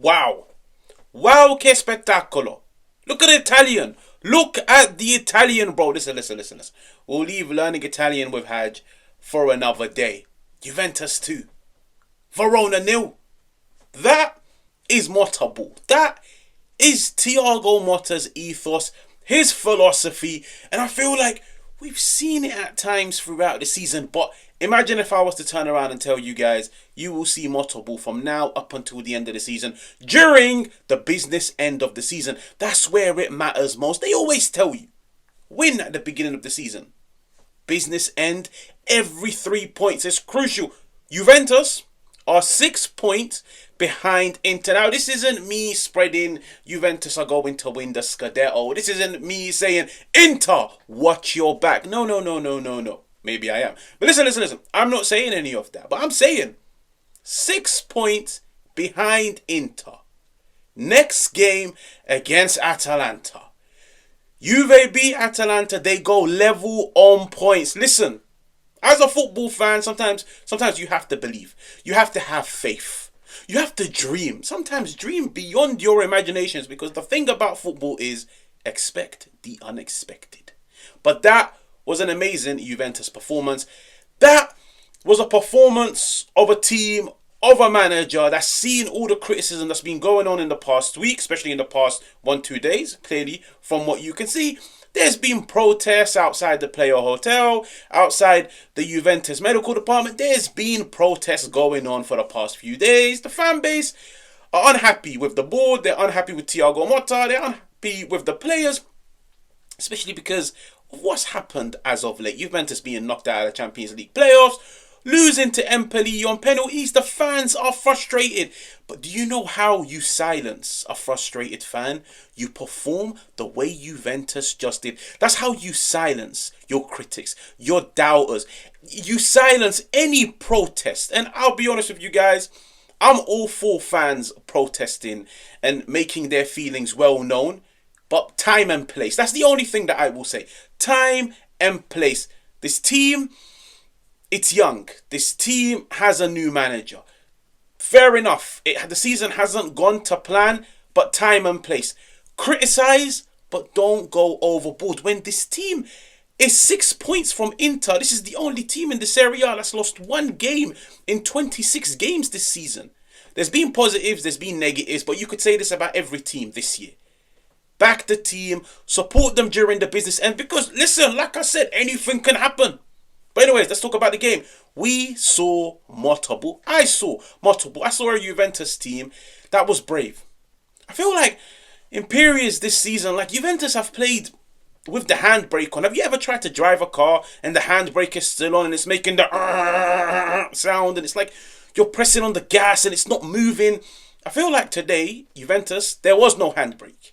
Wow. Wow, che spettacolo. Look at the Italian. Look at the Italian, bro. Listen. We'll leave learning Italian with HAJJ for another day. Juventus 2. Verona 0. That is Motta ball. That is Thiago Motta's ethos, his philosophy, and I feel like we've seen it at times throughout the season. But imagine if I was to turn around and tell you guys, you will see Motta ball from now up until the end of the season, during the business end of the season. That's where it matters most. They always tell you, win at the beginning of the season. Business end, every 3 points is crucial. Juventus are 6 points behind Inter. Now, this isn't me spreading Juventus are going to win the Scudetto. This isn't me saying, Inter, watch your back. No. Maybe I am. But listen. I'm not saying any of that. But I'm saying 6 points behind Inter. Next game against Atalanta. Juve beat Atalanta. They go level on points. Listen, as a football fan, sometimes you have to believe. You have to have faith. You have to dream. Sometimes dream beyond your imaginations, because the thing about football is expect the unexpected. But that was an amazing Juventus performance. That was a performance of a team, of a manager that's seen all the criticism that's been going on in the past week, especially in the past 1-2 days. Clearly, from what you can see, there's been protests outside the player hotel, outside the Juventus medical department. There's been protests going on for the past few days. The fan base are unhappy with the board. They're unhappy with Thiago Motta. They're unhappy with the players, especially because of what's happened as of late. Juventus being knocked out of the Champions League playoffs, losing to Empoli on penalties. The fans are frustrated. But do you know how you silence a frustrated fan? You perform the way Juventus just did. That's how you silence your critics, your doubters. You silence any protest. And I'll be honest with you guys, I'm all for fans protesting and making their feelings well known. But time and place. That's the only thing that I will say. Time and place. This team, it's young. This team has a new manager. Fair enough. The season hasn't gone to plan, but time and place. Criticize, but don't go overboard. When this team is 6 points from Inter, this is the only team in the Serie A that's lost one game in 26 games this season. There's been positives, there's been negatives, but you could say this about every team this year. Back the team, support them during the business end, because listen, like I said, anything can happen. But anyways, let's talk about the game. We saw Motta ball. I saw Motta ball. I saw a Juventus team that was brave. I feel like in periods this season, like Juventus have played with the handbrake on. Have you ever tried to drive a car and the handbrake is still on and it's making the sound, and it's like you're pressing on the gas and it's not moving? I feel like today, Juventus, there was no handbrake.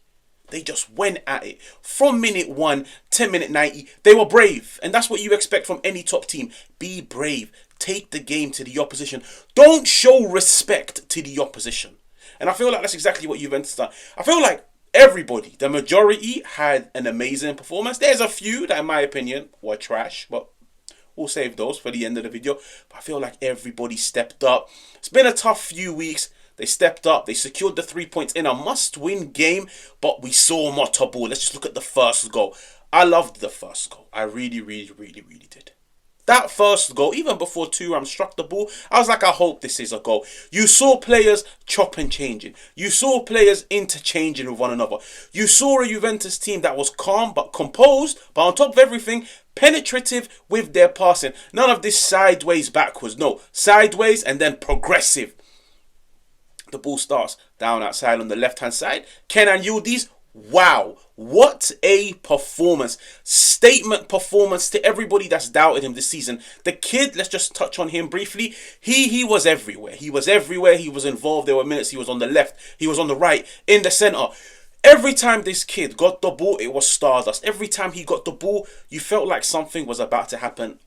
They just went at it. From minute 1 to minute 90, they were brave. And that's what you expect from any top team. Be brave. Take the game to the opposition. Don't show respect to the opposition. And I feel like that's exactly what Juventus done. I feel like everybody, the majority, had an amazing performance. There's a few that, in my opinion, were trash. But we'll save those for the end of the video. But I feel like everybody stepped up. It's been a tough few weeks. They stepped up. They secured the 3 points in a must-win game. But we saw Motta ball. Let's just look at the first goal. I loved the first goal. I really did. That first goal, even before Thuram struck the ball, I was like, I hope this is a goal. You saw players chop and changing. You saw players interchanging with one another. You saw a Juventus team that was calm but composed, but on top of everything, penetrative with their passing. None of this sideways backwards. No, sideways and then progressive. The ball starts down outside on the left-hand side. Kenan Yildiz, wow, what a performance. Statement performance to everybody that's doubted him this season. The kid, let's just touch on him briefly. He was everywhere. He was everywhere. He was involved. There were minutes he was on the left. He was on the right, in the centre. Every time this kid got the ball, it was stardust. Every time he got the ball, you felt like something was about to happen.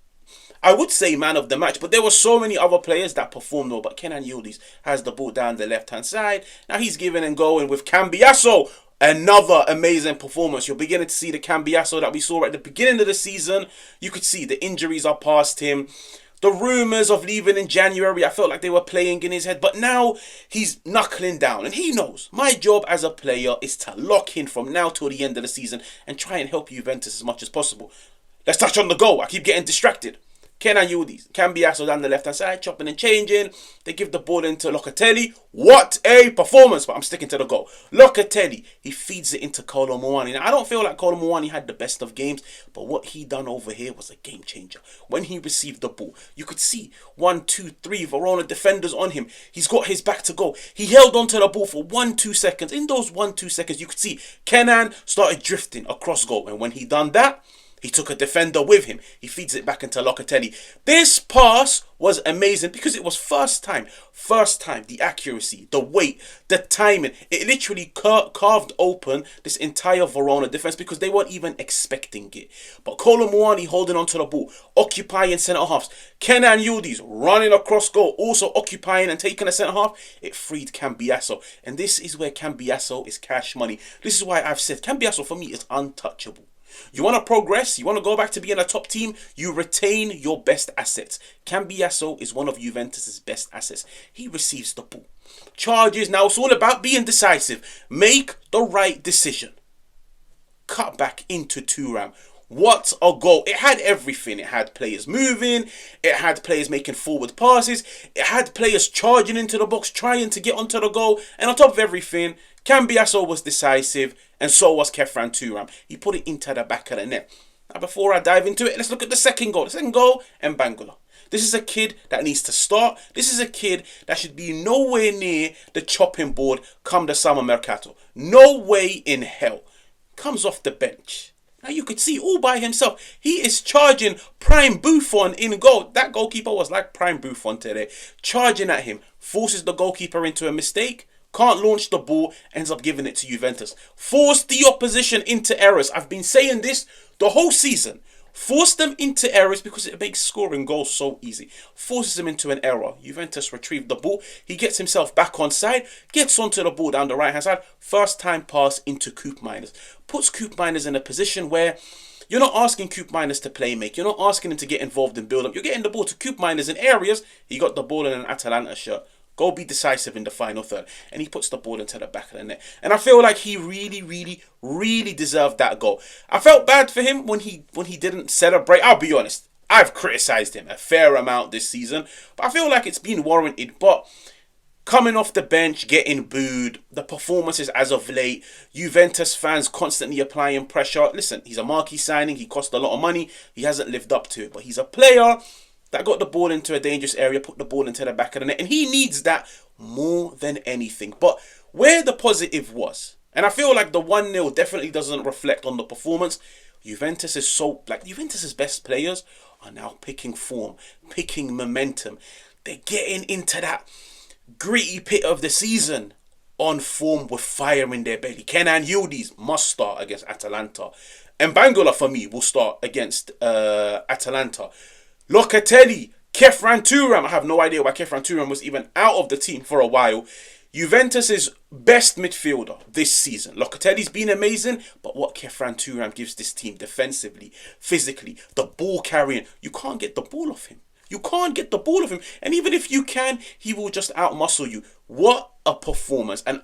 I would say man of the match, but there were so many other players that performed well. But Kenan Yildiz has the ball down the left-hand side. Now he's giving and going with Cambiasso. Another amazing performance. You're beginning to see the Cambiasso that we saw at the beginning of the season. You could see the injuries are past him. The rumours of leaving in January, I felt like they were playing in his head. But now he's knuckling down. And he knows my job as a player is to lock in from now till the end of the season and try and help Juventus as much as possible. Let's touch on the goal. I keep getting distracted. Kenan Yildiz, Cambiasso down the left-hand side, chopping and changing. They give the ball into Locatelli. What a performance, but I'm sticking to the goal. Locatelli, he feeds it into Kolo Muani. Now, I don't feel like Kolo Muani had the best of games, but what he done over here was a game changer. When he received the ball, you could see 1, 2, 3 Verona defenders on him. He's got his back to goal. He held onto the ball for 1-2 seconds. In those 1-2 seconds, you could see Kenan started drifting across goal. And when he done that, he took a defender with him. He feeds it back into Locatelli. This pass was amazing because it was first time. The accuracy, the weight, the timing. It literally carved open this entire Verona defense because they weren't even expecting it. But Kolo Muani holding onto the ball, occupying centre halves. Kenan Yildiz running across goal, also occupying and taking a centre half. It freed Cambiasso. And this is where Cambiasso is cash money. This is why I've said Cambiasso for me is untouchable. You want to progress, you want to go back to being a top team, you retain your best assets. Cambiasso is one of Juventus' best assets. He receives the ball. Charges, now it's all about being decisive. Make the right decision. Cut back into Thuram. What a goal. It had everything. It had players moving. It had players making forward passes. It had players charging into the box, trying to get onto the goal. And on top of everything, Cambiasso was decisive, and so was Kefran Thuram. He put it into the back of the net. Now, before I dive into it, let's look at the second goal. The second goal, Mbangula. This is a kid that needs to start. This is a kid that should be nowhere near the chopping board come the summer mercato. No way in hell. Comes off the bench. Now you could see all by himself. He is charging Prime Buffon in goal. That goalkeeper was like Prime Buffon today. Charging at him. Forces the goalkeeper into a mistake. Can't launch the ball. Ends up giving it to Juventus. Force the opposition into errors. I've been saying this the whole season. Force them into errors because it makes scoring goals so easy. Forces them into an error. Juventus retrieve the ball. He gets himself back on side. Gets onto the ball down the right hand side. First time pass into Koopmeiners. Puts Koopmeiners in a position where you're not asking Koopmeiners to play make. You're not asking him to get involved in build up. You're getting the ball to Koopmeiners in areas. He got the ball in an Atalanta shirt. Go be decisive in the final third. And he puts the ball into the back of the net. And I feel like he really deserved that goal. I felt bad for him when he didn't celebrate. I'll be honest. I've criticised him a fair amount this season. But I feel like it's been warranted. But coming off the bench, getting booed, the performances as of late, Juventus fans constantly applying pressure. Listen, he's a marquee signing. He cost a lot of money. He hasn't lived up to it. But he's a player that got the ball into a dangerous area, put the ball into the back of the net. And he needs that more than anything. But where the positive was, and I feel like the 1-0 definitely doesn't reflect on the performance. Juventus's best players are now picking form, picking momentum. They're getting into that gritty pit of the season on form with fire in their belly. Kenan Yildiz must start against Atalanta. And Mbangula, for me, will start against Atalanta. Locatelli, Kefran Thuram. I have no idea why Kefran Thuram was even out of the team for a while. Juventus' best midfielder this season. Locatelli's been amazing, but what Kefran Thuram gives this team defensively, physically, the ball carrying, you can't get the ball off him. You can't get the ball off him. And even if you can, he will just outmuscle you. What a performance. And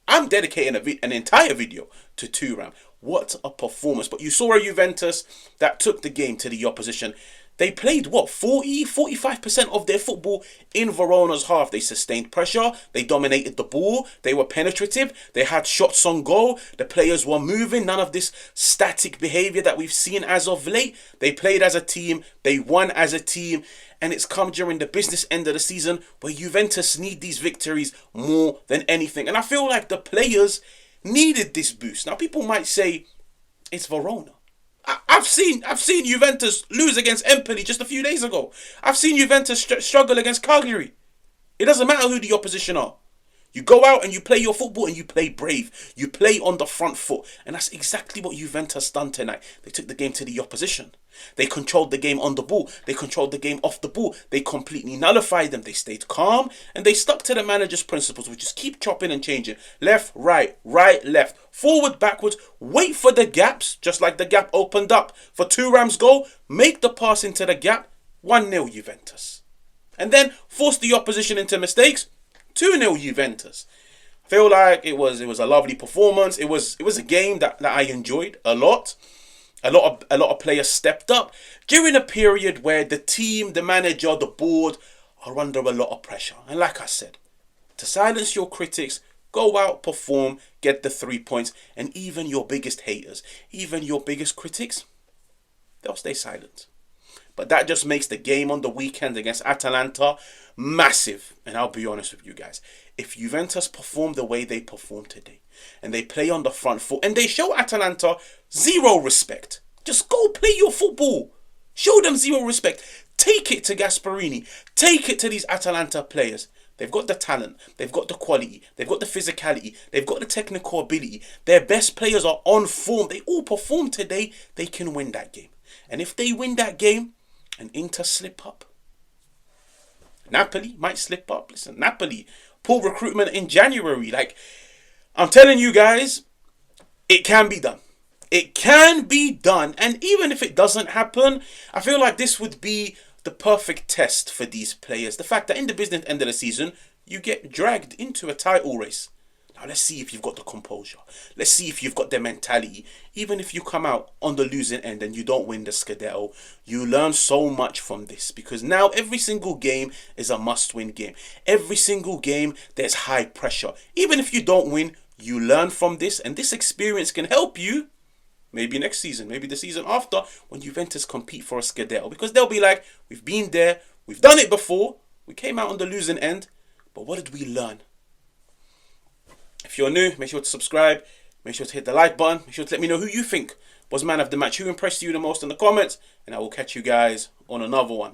I'm dedicating an entire video to Thuram. What a performance. But you saw a Juventus that took the game to the opposition. They played, 45% of their football in Verona's half. They sustained pressure. They dominated the ball. They were penetrative. They had shots on goal. The players were moving. None of this static behaviour that we've seen as of late. They played as a team. They won as a team. And it's come during the business end of the season where Juventus need these victories more than anything. And I feel like the players needed this boost. Now, people might say it's Verona. I've seen Juventus lose against Empoli just a few days ago. I've seen Juventus struggle against Cagliari. It doesn't matter who the opposition are. You go out and you play your football and you play brave. You play on the front foot. And that's exactly what Juventus done tonight. They took the game to the opposition. They controlled the game on the ball. They controlled the game off the ball. They completely nullified them. They stayed calm and they stuck to the manager's principles, which is keep chopping and changing. Left, right, left, forward, backwards. Wait for the gaps, just like the gap opened up for Thuram's goal. Make the pass into the gap 1-0 Juventus. And then force the opposition into mistakes, 2-0 Juventus. I feel like it was a lovely performance. It was a game that I enjoyed a lot. A lot of players stepped up during a period where the team, the manager, the board are under a lot of pressure. And like I said, to silence your critics, go out, perform, get the 3 points, and even your biggest haters, even your biggest critics, they'll stay silent. But that just makes the game on the weekend against Atalanta massive. And I'll be honest with you guys, if Juventus perform the way they perform today, and they play on the front foot, and they show Atalanta zero respect, just go play your football. Show them zero respect. Take it to Gasperini. Take it to these Atalanta players. They've got the talent. They've got the quality. They've got the physicality. They've got the technical ability. Their best players are on form. They all perform today. They can win that game. And if they win that game, and Inter slip up, Napoli might slip up. Listen, Napoli, poor recruitment in January. Like, I'm telling you guys, it can be done. It can be done. And even if it doesn't happen, I feel like this would be the perfect test for these players. The fact that in the business end of the season, you get dragged into a title race. Now let's see if you've got the composure. Let's see if you've got the mentality. Even if you come out on the losing end and you don't win the Scudetto, you learn so much from this. Because now every single game is a must-win game. Every single game, there's high pressure. Even if you don't win, you learn from this. And this experience can help you maybe next season, maybe the season after, when Juventus compete for a Scudetto. Because they'll be like, we've been there, we've done it before, we came out on the losing end, but what did we learn? If you're new, make sure to subscribe, make sure to hit the like button, make sure to let me know who you think was man of the match, who impressed you the most in the comments, and I will catch you guys on another one.